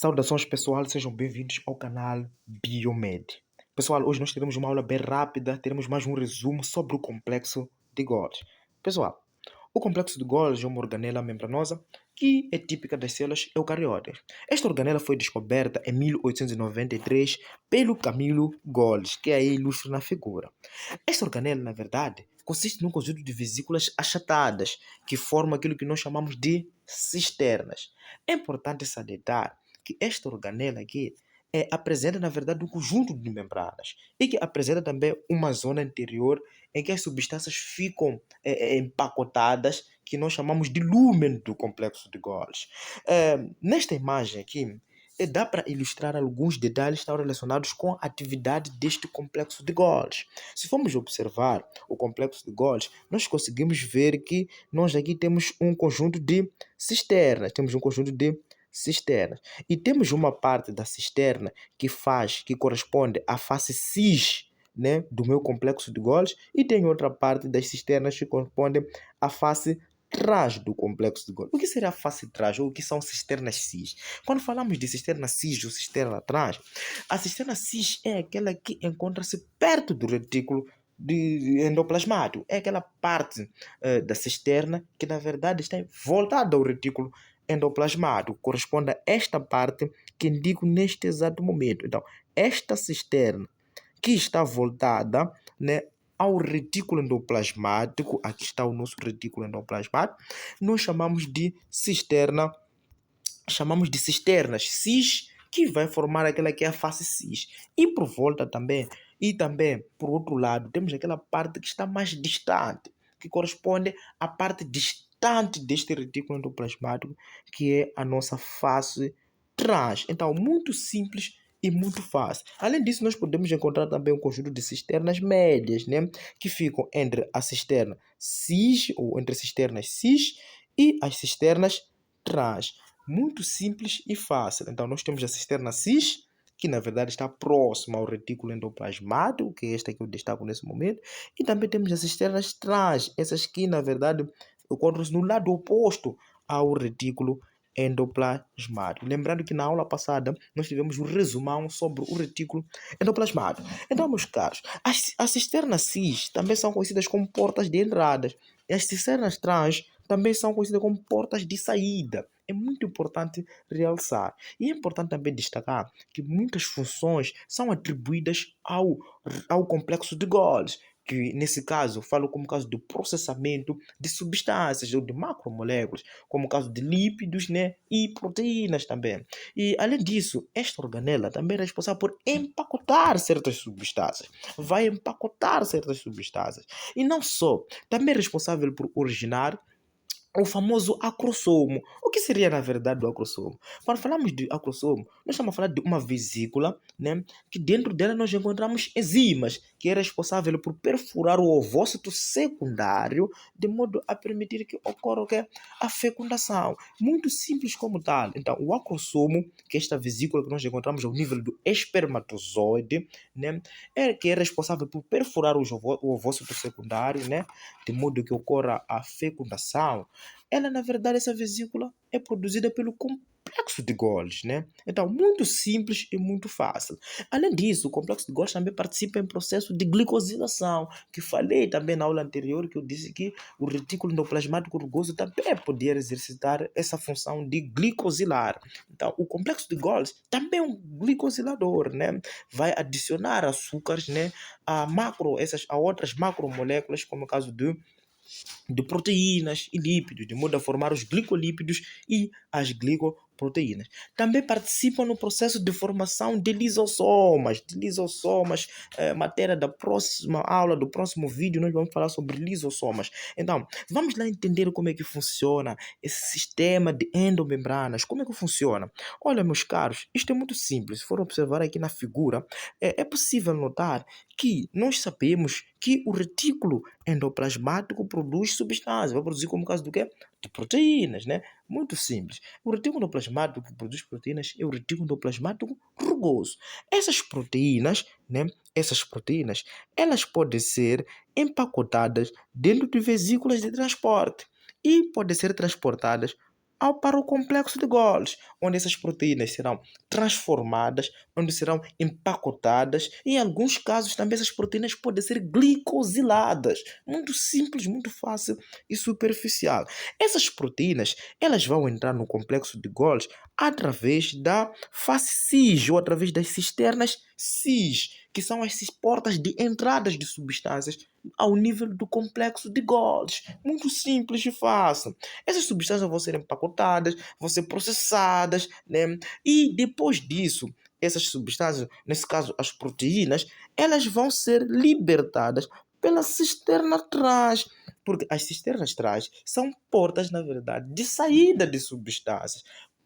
Saudações pessoal, sejam bem-vindos ao canal Biomed. Pessoal, hoje nós teremos uma aula bem rápida, teremos mais um resumo sobre o complexo de Golgi. Pessoal, o complexo de Golgi é uma organela membranosa que é típica das células eucariotas. Esta organela foi descoberta em 1893 pelo Camilo Golgi, que aí ilustra na figura. Esta organela, na verdade, consiste num conjunto de vesículas achatadas que formam aquilo que nós chamamos de cisternas. É importante salientar que esta organela aqui apresenta, na verdade, um conjunto de membranas e que apresenta também uma zona interior em que as substâncias ficam empacotadas, que nós chamamos de lúmen do complexo de Golgi. Nesta imagem aqui, dá para ilustrar alguns detalhes que estão relacionados com a atividade deste complexo de Golgi. Se formos observar o complexo de Golgi, nós conseguimos ver que nós aqui temos um conjunto de cisternas, e temos uma parte da cisterna que corresponde à face cis, né, do meu complexo de Golgi, e tem outra parte das cisternas que corresponde à face trás do complexo de Golgi. O que seria a face trás ou o que são cisternas cis? Quando falamos de cisterna cis ou cisterna trás, a cisterna cis é aquela que encontra-se perto do retículo de endoplasmático. É aquela parte da cisterna que na verdade está voltada ao retículo endoplasmático. Corresponde a esta parte que indico neste exato momento. Então, esta cisterna que está voltada, né, ao retículo endoplasmático, aqui está o nosso retículo endoplasmático, nós chamamos de cisternas cis, que vai formar aquela que é a face cis. E por volta também, por outro lado, temos aquela parte que está mais distante, que corresponde à parte distante deste retículo endoplasmático, que é a nossa face trans. Então, muito simples e muito fácil. Além disso, nós podemos encontrar também um conjunto de cisternas médias, né, que ficam entre a cisterna cis, ou entre cisternas cis e as cisternas trans. Muito simples e fácil. Então, nós temos a cisterna cis, que na verdade está próxima ao retículo endoplasmático, que é esta que eu destaco nesse momento, e também temos as cisternas trans, essas que na verdade encontram-se no lado oposto ao retículo endoplasmático. Lembrando que na aula passada nós tivemos um resumão sobre o retículo endoplasmático. Então, meus caros, as cisternas cis também são conhecidas como portas de entradas. E as cisternas trans também são conhecidas como portas de saída. É muito importante realçar. E é importante também destacar que muitas funções são atribuídas ao complexo de Golgi, que nesse caso falo como caso do processamento de substâncias ou de macromoléculas, como o caso de lípidos, né, e proteínas também. E além disso, esta organela também é responsável por empacotar certas substâncias. Vai empacotar certas substâncias. E não só, também é responsável por originar o famoso acrossomo. O que seria, na verdade, o acrossomo? Quando falamos de acrossomo, nós estamos a falar de uma vesícula, né, que dentro dela nós encontramos enzimas, que é responsável por perfurar o ovócito secundário, de modo a permitir que ocorra a fecundação. Muito simples como tal. Então, o acrossomo, que é esta vesícula que nós encontramos ao nível do espermatozoide, né, que é responsável por perfurar o ovócito secundário, né, de modo que ocorra a fecundação. Ela, na verdade, essa vesícula é produzida pelo complexo de Golgi, né? Então, muito simples e muito fácil. Além disso, o complexo de Golgi também participa em processo de glicosilação, que falei também na aula anterior, que eu disse que o retículo endoplasmático rugoso também poderia exercitar essa função de glicosilar. Então, o complexo de Golgi também é um glicosilador, né? Vai adicionar açúcares, né, a outras macromoléculas, como o caso de proteínas e lípidos, de modo a formar os glicolípidos e as glicoproteínas. Também participam no processo de formação de lisossomas. Matéria da próxima aula, do próximo vídeo, nós vamos falar sobre lisossomas. Então, vamos lá entender como é que funciona esse sistema de endomembranas, como é que funciona. Olha, meus caros, isto é muito simples. Se for observar aqui na figura, é possível notar que nós sabemos que o retículo endoplasmático produz substâncias, vai produzir como caso do quê? De proteínas, né? Muito simples. O retículo endoplasmático que produz proteínas é o retículo endoplasmático rugoso. Essas proteínas, né? Elas podem ser empacotadas dentro de vesículas de transporte e podem ser transportadas para o complexo de Golgi, onde essas proteínas serão transformadas, onde serão empacotadas. Em alguns casos também essas proteínas podem ser glicosiladas. Muito simples, muito fácil e superficial. Essas proteínas, elas vão entrar no complexo de Golgi através da face cis ou através das cisternas cis, que são as portas de entradas de substâncias ao nível do complexo de Golgi. Muito simples e fácil. Essas substâncias vão ser empacotadas, vão ser processadas, né? E depois disso, essas substâncias, nesse caso as proteínas, elas vão ser libertadas pela cisterna trans, porque as cisternas trans são portas, na verdade, de saída de substâncias,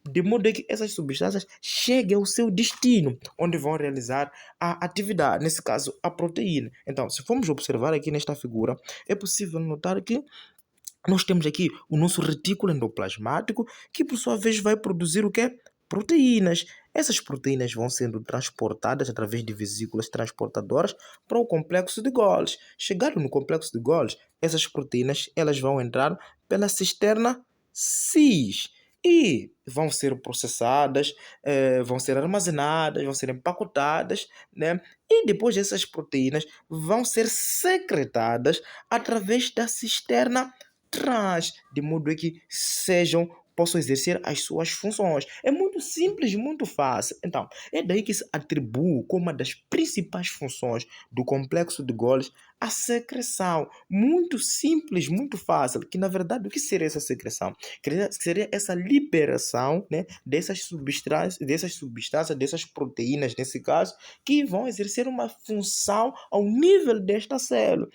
de modo que essas substâncias cheguem ao seu destino, onde vão realizar a atividade, nesse caso a proteína. Então, se formos observar aqui nesta figura, é possível notar que nós temos aqui o nosso retículo endoplasmático, que por sua vez vai produzir o quê? Proteínas. Essas proteínas vão sendo transportadas através de vesículas transportadoras para o complexo de Golgi. Chegando no complexo de Golgi, essas proteínas elas vão entrar pela cisterna cis e vão ser processadas, vão ser armazenadas, vão ser empacotadas, né? E depois essas proteínas vão ser secretadas através da cisterna trans, de modo que possam exercer as suas funções. É muito simples, muito fácil. Então, é daí que se atribui como uma das principais funções do complexo de Golgi a secreção. Muito simples, muito fácil. Que na verdade, o que seria essa secreção? Seria essa liberação, né, dessas substâncias, dessas proteínas, nesse caso, que vão exercer uma função ao nível desta célula.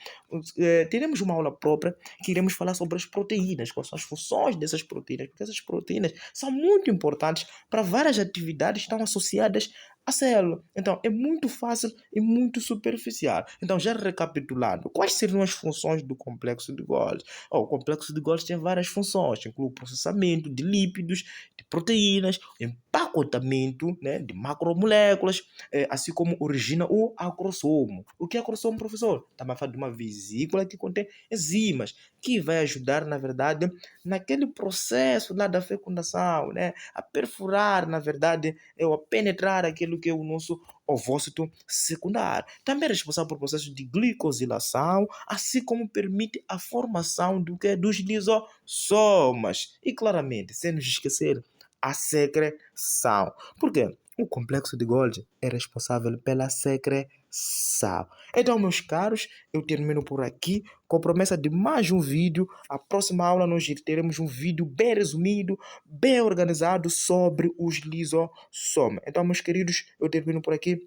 Teremos uma aula própria que iremos falar sobre as proteínas, quais são as funções dessas proteínas, porque essas proteínas são muito importantes para várias atividades que estão associadas à célula. Então, é muito fácil e muito superficial. Então, já recapitulando, quais seriam as funções do complexo de Golgi? O complexo de Golgi tem várias funções, inclui o processamento de lípidos, de proteínas, empacotamento, né, de macromoléculas, assim como origina o acrossomo. O que é acrossomo, professor? Estamos a falar de uma vesícula que contém enzimas, que vai ajudar, na verdade, naquele processo lá da fecundação, né, a perfurar, na verdade, ou a penetrar aquilo que é o nosso ovócito secundário. Também é responsável por processo de glicosilação, assim como permite a formação dos lisossomas. E claramente, sem nos esquecer, a secreção. Por quê? O complexo de Golgi é responsável pela secreção. Então, meus caros, eu termino por aqui com a promessa de mais um vídeo. A próxima aula nós teremos um vídeo bem resumido, bem organizado sobre os lisossomas. Então, meus queridos, eu termino por aqui.